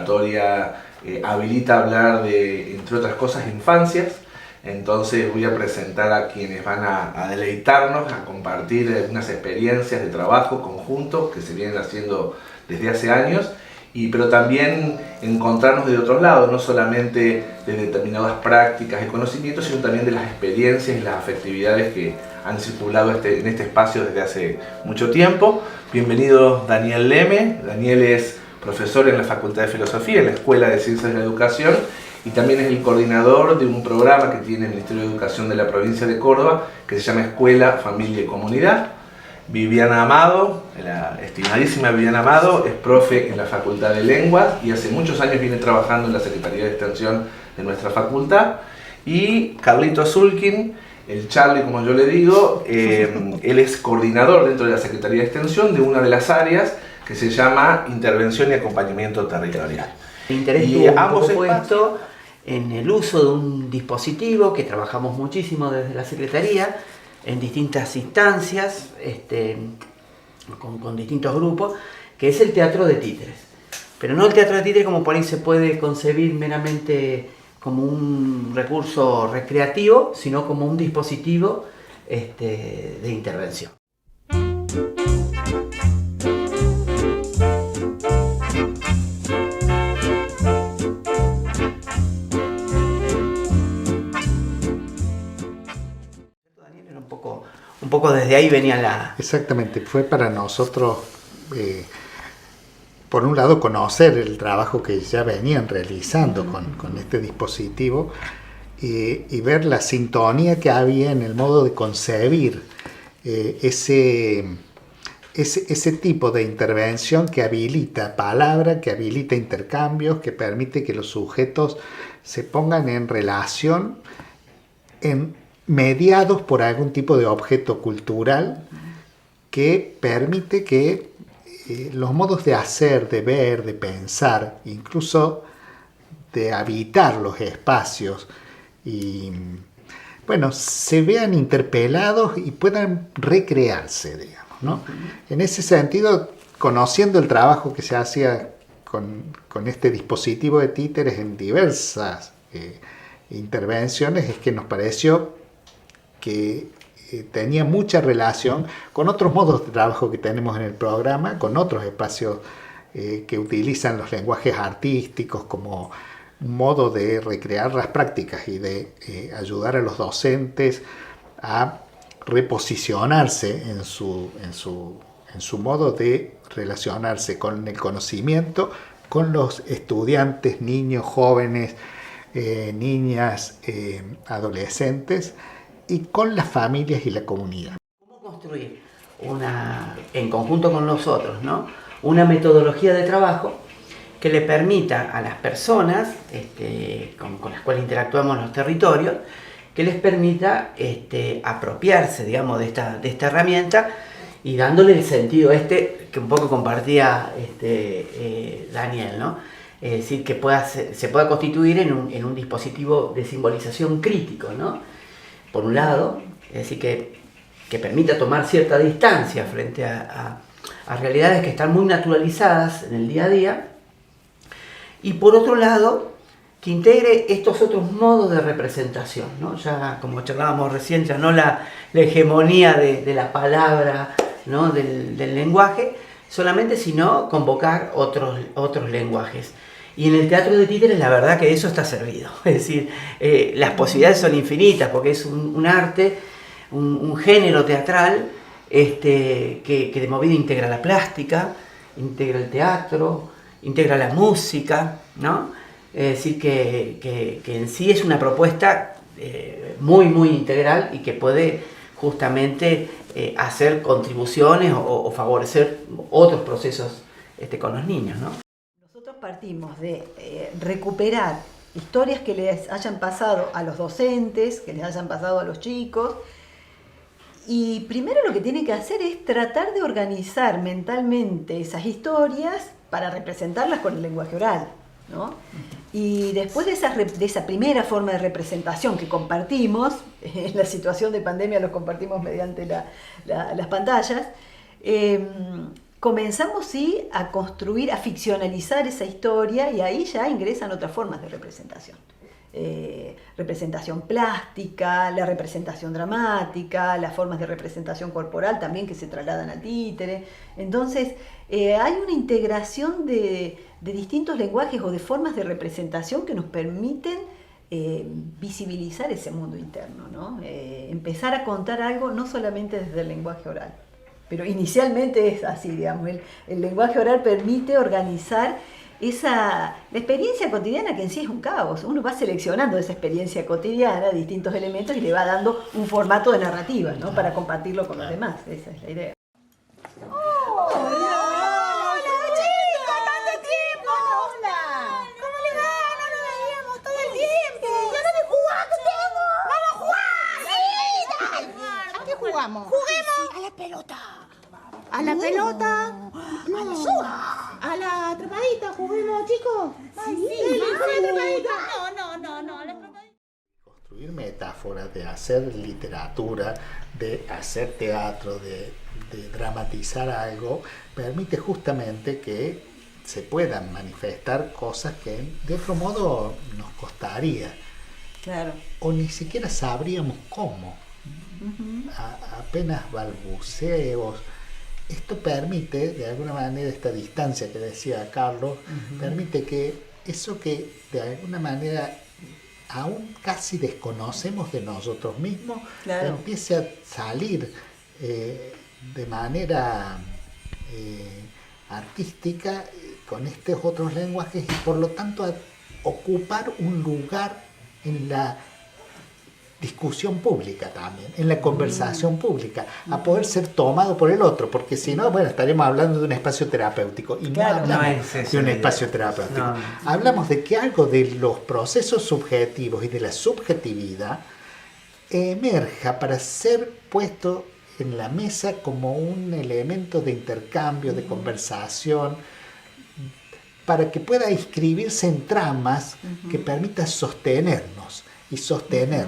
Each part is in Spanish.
convocatoria habilita a hablar de, entre otras cosas, infancias. Entonces voy a presentar a quienes van a deleitarnos, a compartir unas experiencias de trabajo conjunto que se vienen haciendo desde hace años, pero también encontrarnos de otros lados, no solamente de determinadas prácticas y conocimientos, sino también de las experiencias y las afectividades que han circulado en este espacio desde hace mucho tiempo. Bienvenido Daniel Leme. Daniel es profesor en la Facultad de Filosofía, en la Escuela de Ciencias de la Educación, y también es el coordinador de un programa que tiene el Ministerio de Educación de la provincia de Córdoba, que se llama Escuela, Familia y Comunidad. Viviana Amado, la estimadísima Viviana Amado, es profe en la Facultad de Lenguas y hace muchos años viene trabajando en la Secretaría de Extensión de nuestra facultad. Y Carlito Zulkin, el Charlie como yo le digo, él es coordinador dentro de la Secretaría de Extensión de una de las áreas que se llama Intervención y Acompañamiento Territorial. El interés tuvo puesto en el uso de un dispositivo que trabajamos muchísimo desde la Secretaría, en distintas instancias, con distintos grupos, que es el teatro de títeres. Pero no el teatro de títeres como por ahí se puede concebir meramente como un recurso recreativo, sino como un dispositivo de intervención. Un poco desde ahí venía la... Exactamente, fue para nosotros, por un lado, conocer el trabajo que ya venían realizando con este dispositivo y ver la sintonía que había en el modo de concebir ese tipo de intervención que habilita palabra, que habilita intercambios, que permite que los sujetos se pongan en relación mediados por algún tipo de objeto cultural que permite que los modos de hacer, de ver, de pensar, incluso de habitar los espacios, y bueno, se vean interpelados y puedan recrearse, digamos, ¿no? En ese sentido, conociendo el trabajo que se hacía con este dispositivo de títeres en diversas intervenciones, es que nos pareció que tenía mucha relación con otros modos de trabajo que tenemos en el programa, con otros espacios que utilizan los lenguajes artísticos como un modo de recrear las prácticas y de ayudar a los docentes a reposicionarse en su modo de relacionarse con el conocimiento, con los estudiantes, niños, jóvenes, niñas, adolescentes, y con las familias y la comunidad. ¿Cómo construir en conjunto con nosotros, ¿no?, una metodología de trabajo que le permita a las personas con las cuales interactuamos en los territorios, que les permita apropiarse, digamos, de esta herramienta y dándole el sentido que un poco compartía Daniel, ¿no? Es decir, que se pueda constituir en un dispositivo de simbolización crítico, ¿no? Por un lado, es decir, que permita tomar cierta distancia frente a realidades que están muy naturalizadas en el día a día, y por otro lado, que integre estos otros modos de representación, ¿no? Ya como charlábamos recién, ya no la hegemonía de la palabra, ¿no?, del lenguaje solamente, sino convocar otros lenguajes. Y en el teatro de títeres la verdad que eso está servido, es decir, las posibilidades son infinitas porque es un arte, un género teatral que de movida integra la plástica, integra el teatro, integra la música, ¿no? Es decir, que en sí es una propuesta muy, muy integral y que puede justamente hacer contribuciones o favorecer otros procesos con los niños, ¿no? Nosotros partimos de recuperar historias que les hayan pasado a los docentes, que les hayan pasado a los chicos, y primero lo que tienen que hacer es tratar de organizar mentalmente esas historias para representarlas con el lenguaje oral, ¿no? Y después de esa primera forma de representación que compartimos, en la situación de pandemia los compartimos mediante las pantallas, comenzamos sí a construir, a ficcionalizar esa historia y ahí ya ingresan otras formas de representación. Representación plástica, la representación dramática, las formas de representación corporal también que se trasladan al títere. Entonces hay una integración de distintos lenguajes o de formas de representación que nos permiten visibilizar ese mundo interno, ¿no? Empezar a contar algo no solamente desde el lenguaje oral, pero inicialmente es así, digamos, el lenguaje oral permite organizar la experiencia cotidiana, que en sí es un caos. Uno va seleccionando esa experiencia cotidiana, distintos elementos, y le va dando un formato de narrativa, ¿no? Para compartirlo con los demás. Esa es la idea. Juguemos a la pelota. ¿A la pelota? No. ¿A la atrapadita juguemos, chicos? Sí, a la atrapadita. No. Construir metáforas, de hacer literatura, de hacer teatro, de dramatizar algo, permite justamente que se puedan manifestar cosas que de otro modo nos costaría. Claro. O ni siquiera sabríamos cómo. Apenas balbuceos. Esto permite, de alguna manera, esta distancia que decía Carlos, permite que eso que de alguna manera aún casi desconocemos de nosotros mismos, claro, empiece a salir de manera artística con estos otros lenguajes y por lo tanto a ocupar un lugar en la discusión pública también, en la conversación pública, a poder ser tomado por el otro, porque si no, bueno, estaríamos hablando de un espacio terapéutico y claro, no hablamos de un espacio terapéutico. No. Hablamos de que algo de los procesos subjetivos y de la subjetividad emerja para ser puesto en la mesa como un elemento de intercambio, de conversación, para que pueda inscribirse en tramas que permitan sostenernos y sostener.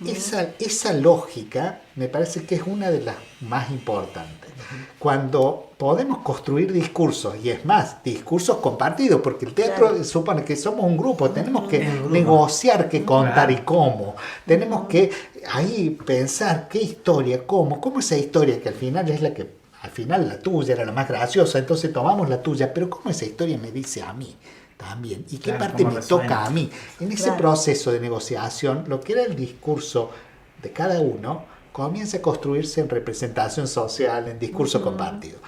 Esa lógica me parece que es una de las más importantes. Cuando podemos construir discursos, y es más, discursos compartidos, porque el teatro supone que somos un grupo, tenemos que negociar qué contar y cómo. Tenemos que ahí pensar qué historia, cómo esa historia que al final es la que, al final la tuya era la más graciosa, entonces tomamos la tuya, pero cómo esa historia me dice a mí también, y qué parte me toca a mí. En ese proceso de negociación, lo que era el discurso de cada uno comienza a construirse en representación social, en discurso compartido.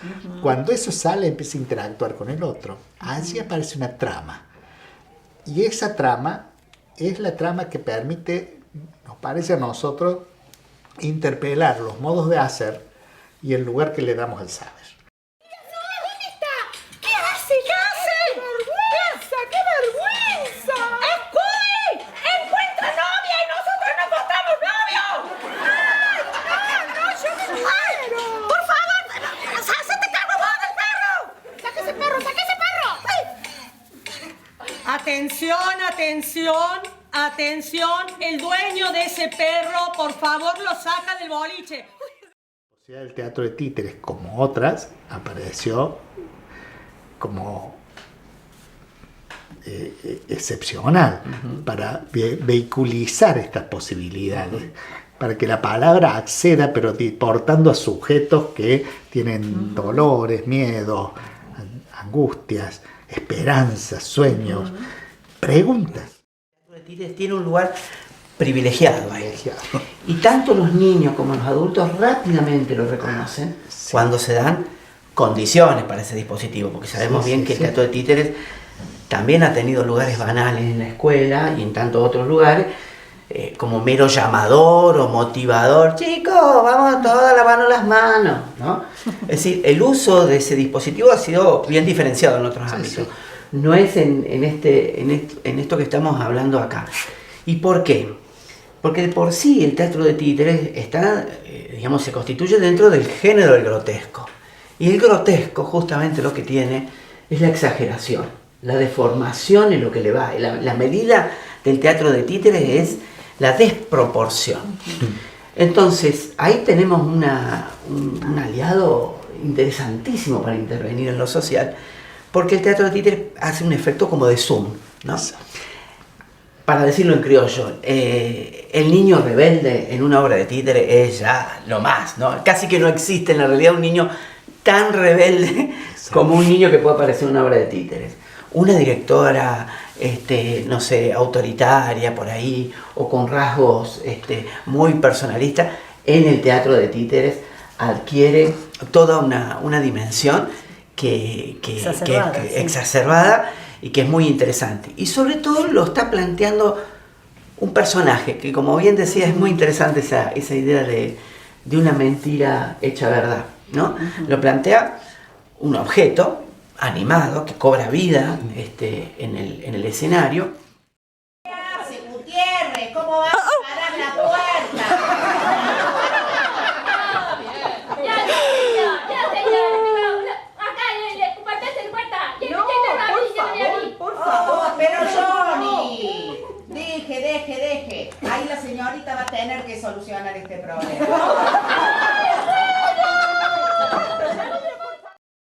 Cuando eso sale, empieza a interactuar con el otro. Allí aparece una trama. Y esa trama es la trama que permite, nos parece a nosotros, interpelar los modos de hacer y el lugar que le damos al saber. Atención, el dueño de ese perro, por favor, lo saca del boliche. O sea, el teatro de títeres, como otras, apareció como excepcional para vehiculizar estas posibilidades, para que la palabra acceda, pero portando a sujetos que tienen dolores, miedos, angustias, esperanzas, sueños, preguntas. Tiene un lugar privilegiado ahí. Y tanto los niños como los adultos rápidamente lo reconocen cuando se dan condiciones para ese dispositivo, porque sabemos bien que el teatro de títeres también ha tenido lugares banales en la escuela y en tantos otros lugares, como mero llamador o motivador. Chicos, vamos todos a lavarnos las manos, ¿no? Es decir, el uso de ese dispositivo ha sido bien diferenciado en otros ámbitos. No es en esto que estamos hablando acá. ¿Y por qué? Porque de por sí el teatro de títeres está, se constituye dentro del género del grotesco. Y el grotesco justamente lo que tiene es la exageración, la deformación en lo que le va. La medida del teatro de títeres es la desproporción. Entonces, ahí tenemos un aliado interesantísimo para intervenir en lo social, porque el teatro de títeres hace un efecto como de zoom, ¿no? Para decirlo en criollo, el niño rebelde en una obra de títere es ya lo más, ¿no? Casi que no existe en la realidad un niño tan rebelde como un niño que puede aparecer en una obra de títeres. Una directora, no sé, autoritaria por ahí, o con rasgos muy personalistas, en el teatro de títeres adquiere toda una dimensión que exacerbada y que es muy interesante. Y sobre todo lo está planteando un personaje que, como bien decía, es muy interesante esa idea de una mentira hecha verdad, ¿no? Lo plantea un objeto animado que cobra vida en el escenario. ¿Qué hace, Gutiérrez? ¿Cómo vas a parar la puerta? Ya, señor. Acá, compartiste la puerta. Por favor, pero Johnny. Deje. Ahí la señorita va a tener que solucionar este problema.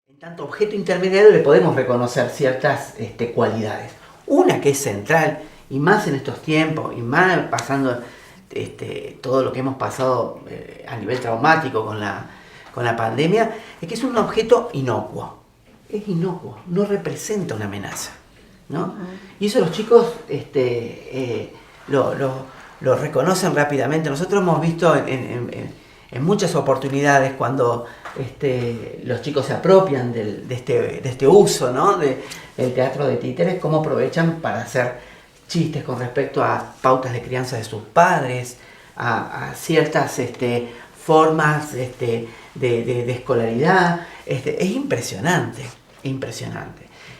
En tanto objeto intermediario le podemos reconocer ciertas cualidades. Una que es central, y más en estos tiempos, y más pasando todo lo que hemos pasado a nivel traumático con la pandemia, es que es un objeto inocuo. Es inocuo, no representa una amenaza, ¿no? Y eso los chicos lo reconocen rápidamente. Nosotros hemos visto en muchas oportunidades cuando los chicos se apropian de este uso, ¿no? del teatro de títeres, cómo aprovechan para hacer chistes con respecto a pautas de crianza de sus padres, a ciertas formas de escolaridad. Es impresionante.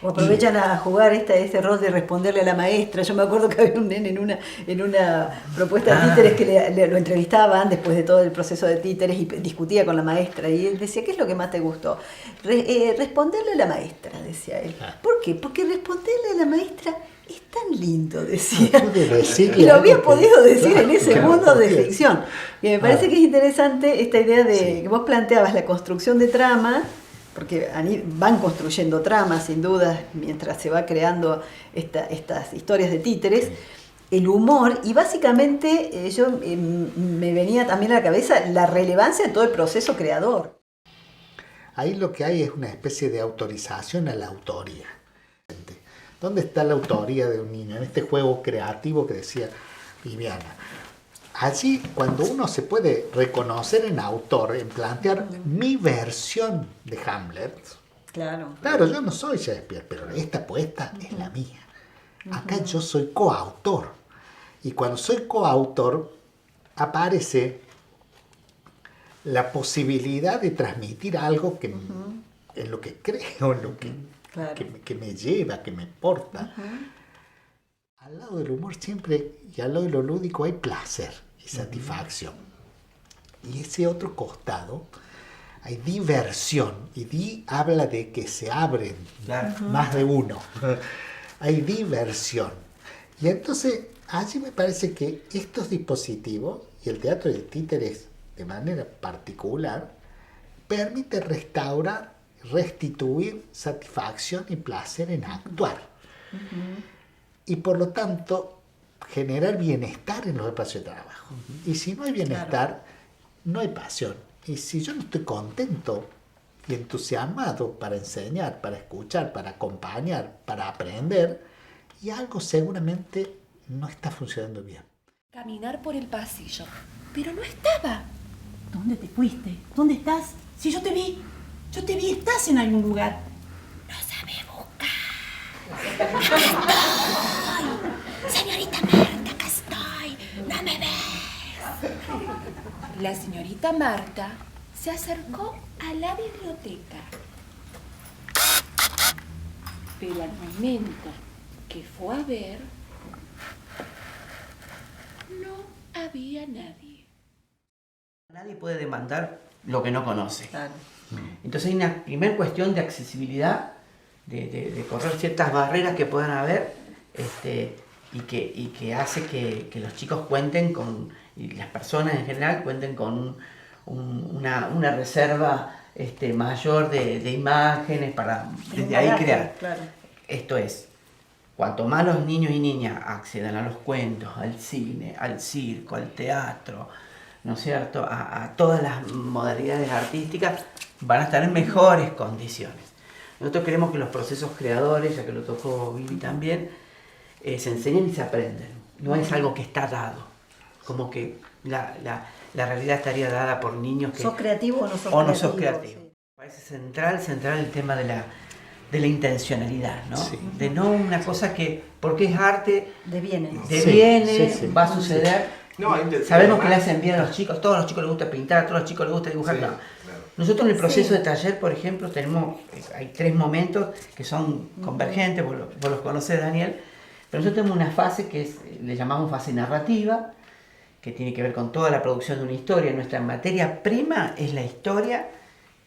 O aprovechan a jugar este rol de responderle a la maestra. Yo me acuerdo que había un nene en una propuesta de títeres que lo entrevistaban después de todo el proceso de títeres y discutía con la maestra. Y él decía, ¿qué es lo que más te gustó? Responderle a la maestra, decía él. ¿Por qué? Porque responderle a la maestra es tan lindo, decía. Y lo había podido decir en ese mundo de ficción. Y me parece que es interesante esta idea de que vos planteabas la construcción de trama, porque van construyendo tramas, sin duda, mientras se va creando estas historias de títeres, el humor, y básicamente me venía también a la cabeza la relevancia de todo el proceso creador. Ahí lo que hay es una especie de autorización a la autoría. ¿Dónde está la autoría de un niño? En este juego creativo que decía Viviana. Allí, cuando uno se puede reconocer en autor, en plantear mi versión de Hamlet. Claro, yo no soy Shakespeare, pero esta apuesta es la mía. Acá yo soy coautor. Y cuando soy coautor, aparece la posibilidad de transmitir algo que, en lo que creo, en lo que me lleva, que me importa. Al lado del humor siempre, y al lado de lo lúdico, hay placer y satisfacción. Y ese otro costado, hay diversión. Y habla de que se abren más de uno. Hay diversión. Y entonces, allí me parece que estos dispositivos, y el teatro de títeres de manera particular, permite restaurar, restituir satisfacción y placer en actuar. Y por lo tanto, generar bienestar en los espacios de trabajo. Y si no hay bienestar, no hay pasión. Y si yo no estoy contento y entusiasmado para enseñar, para escuchar, para acompañar, para aprender, y algo seguramente no está funcionando bien. Caminar por el pasillo, pero no estaba. ¿Dónde te fuiste? ¿Dónde estás? Si yo te vi, estás en algún lugar. No sabe buscar. ¡Acá estoy! Señorita Marta, acá estoy. ¿No me ves? La señorita Marta se acercó a la biblioteca. Pero al momento que fue a ver, no había nadie. Nadie puede demandar lo que no conoce. Entonces hay una primera cuestión de accesibilidad, de correr ciertas barreras que puedan haber, y que hace que los chicos cuenten con, y las personas en general cuenten con una reserva mayor de imágenes para desde ahí crear. Claro. Esto es, cuanto más los niños y niñas accedan a los cuentos, al cine, al circo, al teatro, ¿no es cierto?, a todas las modalidades artísticas, van a estar en mejores condiciones. Nosotros queremos que los procesos creadores, ya que lo tocó Vivi también, se enseñen y se aprenden. No es algo que está dado, como que la realidad estaría dada por niños que... ¿Sos creativo o no sos creativo? O no sos creativo. Sí. Parece central el tema de la intencionalidad, ¿no? Sí. De no una cosa que, porque es arte, Deviene. deviene, Sí. va a suceder. No, Sabemos que le hacen bien a los chicos, todos los chicos les gusta pintar, todos los chicos les gusta dibujar, Sí, no. claro. Nosotros en el proceso Sí. de taller, por ejemplo, hay 3 momentos que son convergentes, vos los conocés, Daniel, pero nosotros tenemos una fase que le llamamos fase narrativa, que tiene que ver con toda la producción de una historia. Nuestra materia prima es la historia,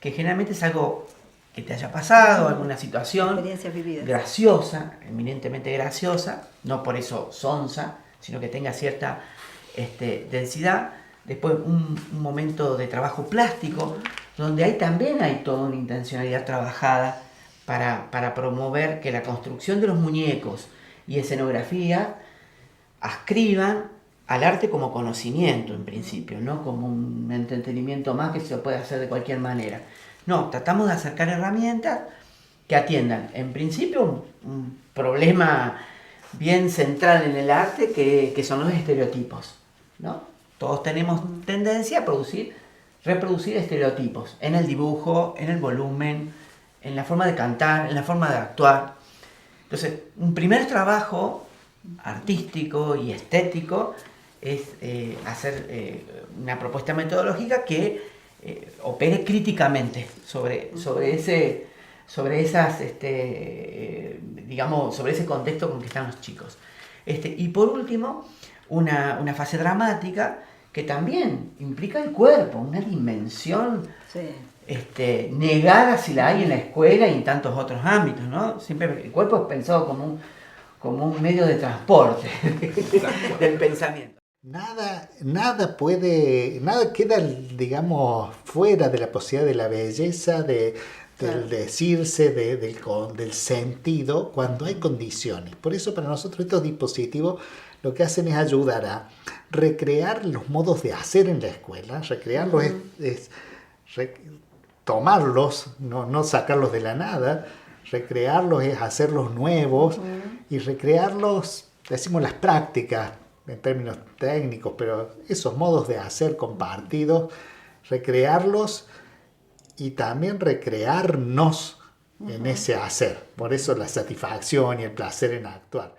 que generalmente es algo que te haya pasado, alguna situación Experiencias vividas. graciosa, eminentemente graciosa, no por eso sonsa, sino que tenga cierta densidad. Después un momento de trabajo plástico, donde también hay toda una intencionalidad trabajada para promover que la construcción de los muñecos y escenografía ascriban al arte como conocimiento en principio, no como un entretenimiento más que se puede hacer de cualquier manera. No, tratamos de acercar herramientas que atiendan en principio un problema bien central en el arte que son los estereotipos, ¿no? Todos tenemos tendencia a reproducir estereotipos en el dibujo, en el volumen, en la forma de cantar, en la forma de actuar. Entonces, un primer trabajo artístico y estético es hacer una propuesta metodológica que opere críticamente sobre ese contexto con que están los chicos. Y por último, una fase dramática que también implica el cuerpo, una dimensión negada si la hay en la escuela y en tantos otros ámbitos, ¿no? Siempre el cuerpo es pensado como un medio de transporte del pensamiento. Nada queda, digamos, fuera de la posibilidad de la belleza, del decirse, del sentido, cuando hay condiciones. Por eso para nosotros estos dispositivos lo que hacen es ayudar a recrear los modos de hacer en la escuela. Recrearlos es tomarlos, no sacarlos de la nada. Recrearlos es hacerlos nuevos y recrearlos, decimos las prácticas en términos técnicos, pero esos modos de hacer compartidos, recrearlos y también recrearnos en ese hacer. Por eso la satisfacción y el placer en actuar.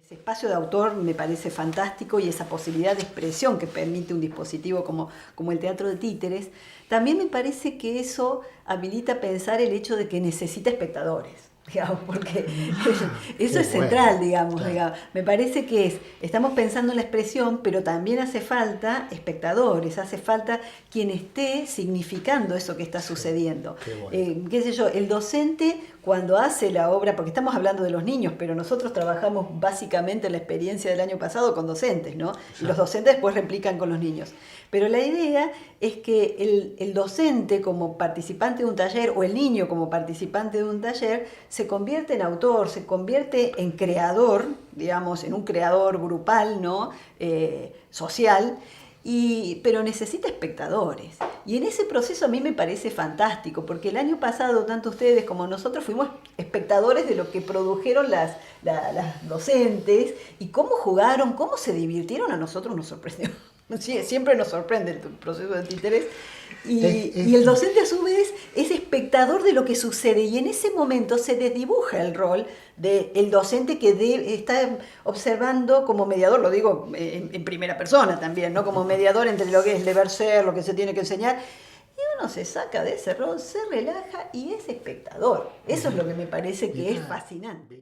Ese espacio de autor me parece fantástico y esa posibilidad de expresión que permite un dispositivo como el teatro de títeres, también me parece que eso habilita a pensar el hecho de que necesita espectadores. Digamos, porque eso es central, digamos. Me parece que estamos pensando en la expresión, pero también hace falta espectadores, hace falta quien esté significando eso que está sucediendo. Bueno. Qué sé yo, el docente cuando hace la obra, porque estamos hablando de los niños, pero nosotros trabajamos básicamente en la experiencia del año pasado con docentes, ¿no? Y los docentes después replican con los niños. Pero la idea es que el docente como participante de un taller o el niño como participante de un taller se convierte en autor, se convierte en creador, digamos, en un creador grupal, ¿no? Social, pero necesita espectadores. Y en ese proceso a mí me parece fantástico, porque el año pasado tanto ustedes como nosotros fuimos espectadores de lo que produjeron las docentes y cómo jugaron, cómo se divirtieron. A nosotros nos sorprendió. Sí, siempre nos sorprende el proceso de títeres y el docente a su vez es espectador de lo que sucede y en ese momento se desdibuja el rol del docente que está observando como mediador, lo digo en primera persona también, ¿no? Como mediador entre lo que es el deber ser, lo que se tiene que enseñar. Y uno se saca de ese rol, se relaja y es espectador. Eso es lo que me parece que es fascinante.